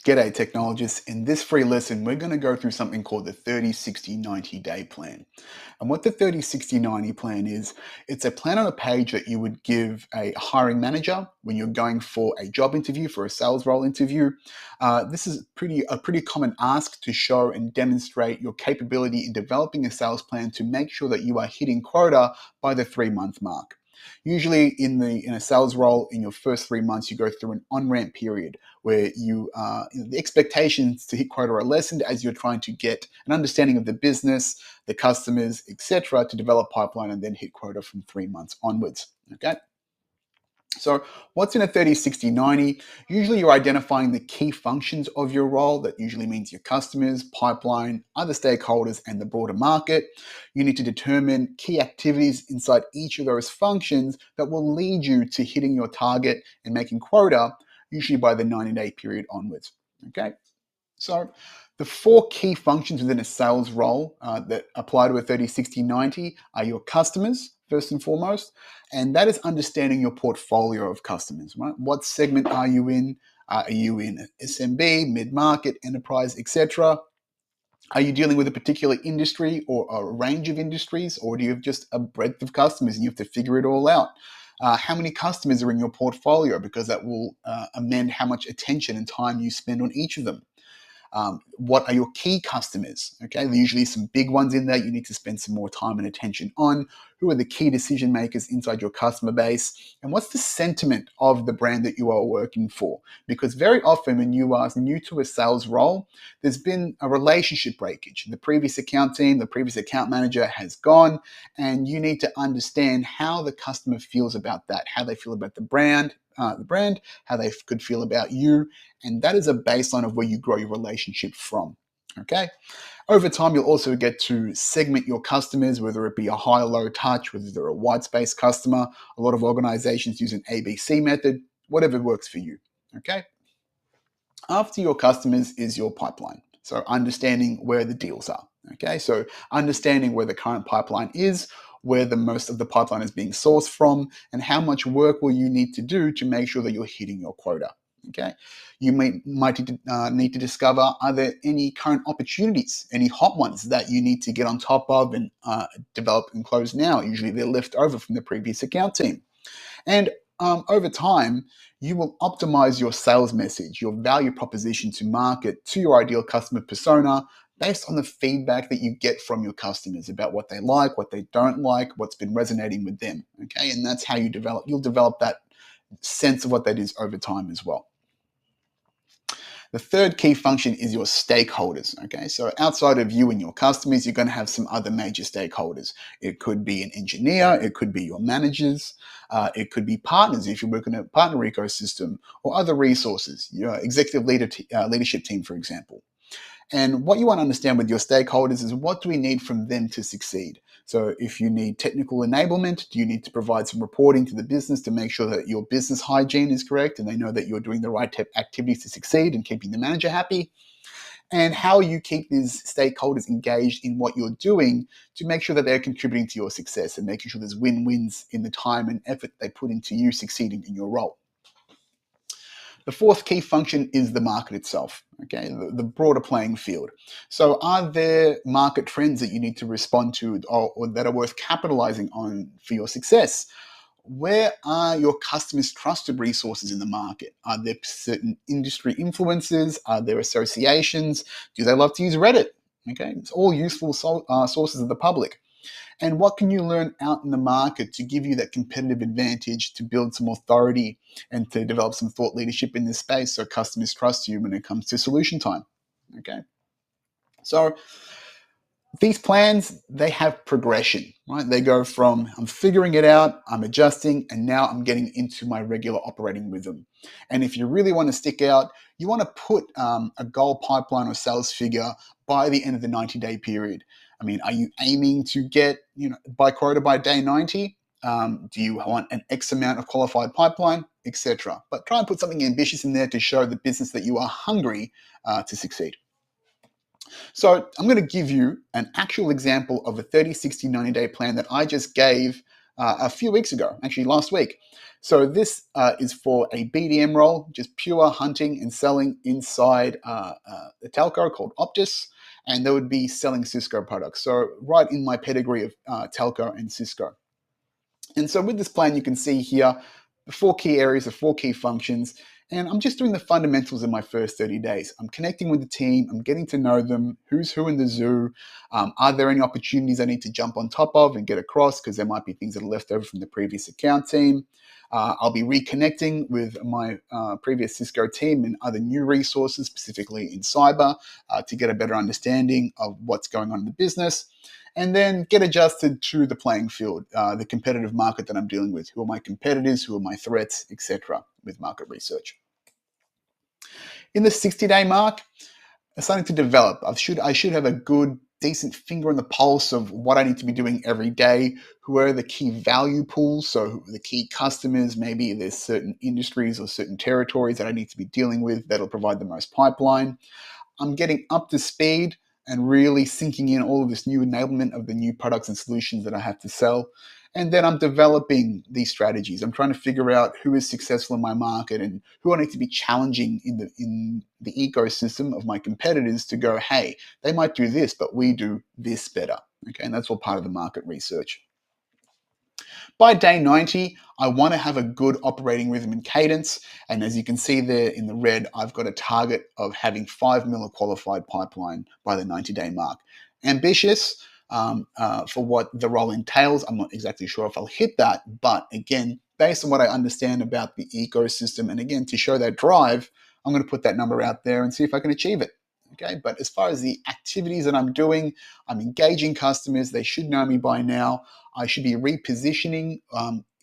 G'day technologists. In this free lesson, we're going to go through something called the 30, 60, 90 day plan. And what the 30, 60, 90 plan is, it's a plan on a page that you would give a hiring manager when you're going for a job interview, for a sales role interview. This is a pretty common ask to show and demonstrate your capability in developing a sales plan to make sure that you are hitting quota by the 3-month mark. Usually in a sales role, in your first 3 months, you go through an on-ramp period where the expectations to hit quota are lessened as you're trying to get an understanding of the business, the customers, etc., to develop pipeline and then hit quota from 3 months onwards. Okay. So what's in a 30, 60, 90? Usually you're identifying the key functions of your role. That usually means your customers, pipeline, other stakeholders, and the broader market. You need to determine key activities inside each of those functions that will lead you to hitting your target and making quota, usually by the 90-day period onwards. Okay. So the 4 key functions within a sales role that apply to a 30, 60, 90 are your customers, first and foremost, and that is understanding your portfolio of customers, right? What segment are you in? Are you in SMB, mid-market, enterprise, etc.? Are you dealing with a particular industry or a range of industries, or do you have just a breadth of customers and you have to figure it all out? How many customers are in your portfolio, because that will amend how much attention and time you spend on each of them. What are your key customers? Okay, there are usually some big ones in there you need to spend some more time and attention on. Who are the key decision makers inside your customer base? And what's the sentiment of the brand that you are working for? Because very often when you are new to a sales role, there's been a relationship breakage. The previous account team, the previous account manager has gone, and you need to understand how the customer feels about that, how they feel about the brand, how they could feel about you, and that is a baseline of where you grow your relationship from. Okay. Over time, you'll also get to segment your customers, whether it be a high or low touch, whether they're a white space customer. A lot of organizations use an ABC method, whatever works for you. Okay. After your customers is your pipeline. So understanding where the deals are. Okay. So understanding where the current pipeline is, where the most of the pipeline is being sourced from, and how much work will you need to do to make sure that you're hitting your quota. Okay, you might need to discover, are there any current opportunities, any hot ones that you need to get on top of and develop and close now? Usually they're left over from the previous account team. And over time, you will optimize your sales message, your value proposition to market to your ideal customer persona based on the feedback that you get from your customers about what they like, what they don't like, what's been resonating with them. Okay, and that's how you'll develop that sense of what that is over time as well. The third key function is your stakeholders. Okay, so outside of you and your customers, you're going to have some other major stakeholders. It could be an engineer, it could be your managers, it could be partners if you're working in a partner ecosystem, or other resources, your executive leadership team, for example. And what you want to understand with your stakeholders is, what do we need from them to succeed? So if you need technical enablement, do you need to provide some reporting to the business to make sure that your business hygiene is correct and they know that you're doing the right activities to succeed and keeping the manager happy? And how you keep these stakeholders engaged in what you're doing to make sure that they're contributing to your success and making sure there's win-wins in the time and effort they put into you succeeding in your role. The fourth key function is the market itself, okay, the broader playing field. So are there market trends that you need to respond to or that are worth capitalizing on for your success? Where are your customers' trusted resources in the market? Are there certain industry influences? Are there associations? Do they love to use Reddit? Okay, it's all useful sources of the public. And what can you learn out in the market to give you that competitive advantage, to build some authority and to develop some thought leadership in this space so customers trust you when it comes to solution time? Okay. So these plans, they have progression, right? They go from, I'm figuring it out, I'm adjusting, and now I'm getting into my regular operating rhythm. And if you really want to stick out, you want to put a goal pipeline or sales figure by the end of the 90-day period. I mean, are you aiming to get, by quota by day 90? Do you want an X amount of qualified pipeline, etc.? But try and put something ambitious in there to show the business that you are hungry to succeed. So I'm going to give you an actual example of a 30, 60, 90-day plan that I just gave a few weeks ago, actually last week. So this is for a BDM role, just pure hunting and selling inside a telco called Optus, and they would be selling Cisco products. So right in my pedigree of telco and Cisco. And so with this plan, you can see here the 4 key areas, the 4 key functions, and I'm just doing the fundamentals in my first 30 days. I'm connecting with the team, I'm getting to know them, who's who in the zoo, are there any opportunities I need to jump on top of and get across, because there might be things that are left over from the previous account team. I'll be reconnecting with my previous Cisco team and other new resources, specifically in cyber, to get a better understanding of what's going on in the business, and then get adjusted to the playing field, the competitive market that I'm dealing with. Who are my competitors? Who are my threats, etc. with market research. In the 60-day mark, I'm starting to develop. I should have a good, decent finger on the pulse of what I need to be doing every day. Who are the key value pools? So the key customers, maybe there's certain industries or certain territories that I need to be dealing with that'll provide the most pipeline. I'm getting up to speed and really sinking in all of this new enablement of the new products and solutions that I have to sell. And then I'm developing these strategies. I'm trying to figure out who is successful in my market and who I need to be challenging in the ecosystem of my competitors to go, hey, they might do this, but we do this better. Okay, and that's all part of the market research. By day 90, I want to have a good operating rhythm and cadence. And as you can see there in the red, I've got a target of having 5 mil of qualified pipeline by the 90-day mark. Ambitious for what the role entails. I'm not exactly sure if I'll hit that, but again, based on what I understand about the ecosystem, and again, to show that drive, I'm going to put that number out there and see if I can achieve it. Okay, but as far as the activities that I'm doing, I'm engaging customers. They should know me by now. I should be repositioning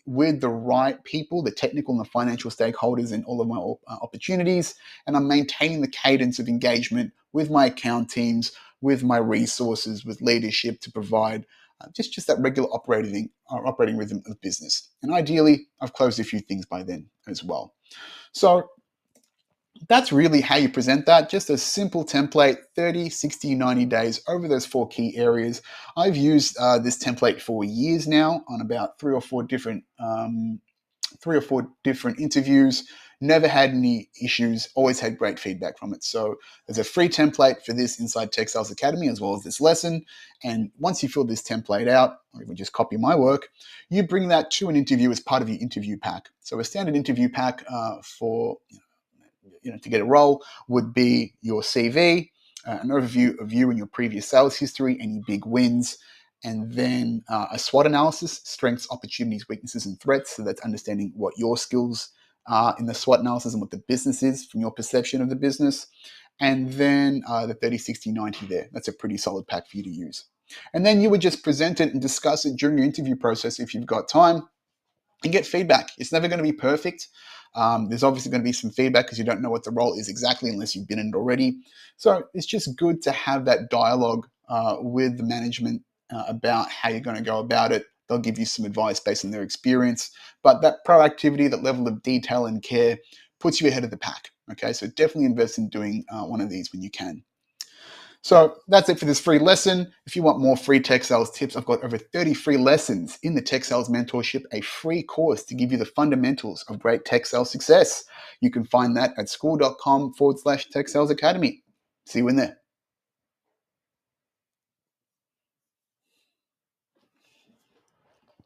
with the right people, the technical and the financial stakeholders in all of my opportunities. And I'm maintaining the cadence of engagement with my account teams, with my resources, with leadership to provide just that regular operating rhythm of business. And ideally, I've closed a few things by then as well. So that's really how you present that. Just a simple template, 30, 60, 90 days over those 4 key areas. I've used this template for years now on about three or four different interviews. Never had any issues, always had great feedback from it. So there's a free template for this inside Tech Sales Academy, as well as this lesson. And once you fill this template out, or even just copy my work, you bring that to an interview as part of your interview pack. So a standard interview pack for to get a role would be your CV, an overview of you and your previous sales history, any big wins, and then a SWOT analysis, strengths, opportunities, weaknesses, and threats. So that's understanding what your skills are in the SWOT analysis and what the business is from your perception of the business. And then the 30, 60, 90 there. That's a pretty solid pack for you to use. And then you would just present it and discuss it during your interview process if you've got time, and get feedback. It's never going to be perfect. There's obviously going to be some feedback because you don't know what the role is exactly unless you've been in it already. So it's just good to have that dialogue with the management about how you're going to go about it. They'll give you some advice based on their experience. But that proactivity, that level of detail and care puts you ahead of the pack. Okay, so definitely invest in doing one of these when you can. So that's it for this free lesson. If you want more free tech sales tips, I've got over 30 free lessons in the Tech Sales Mentorship, a free course to give you the fundamentals of great tech sales success. You can find that at school.com/Tech Sales Academy. See you in there.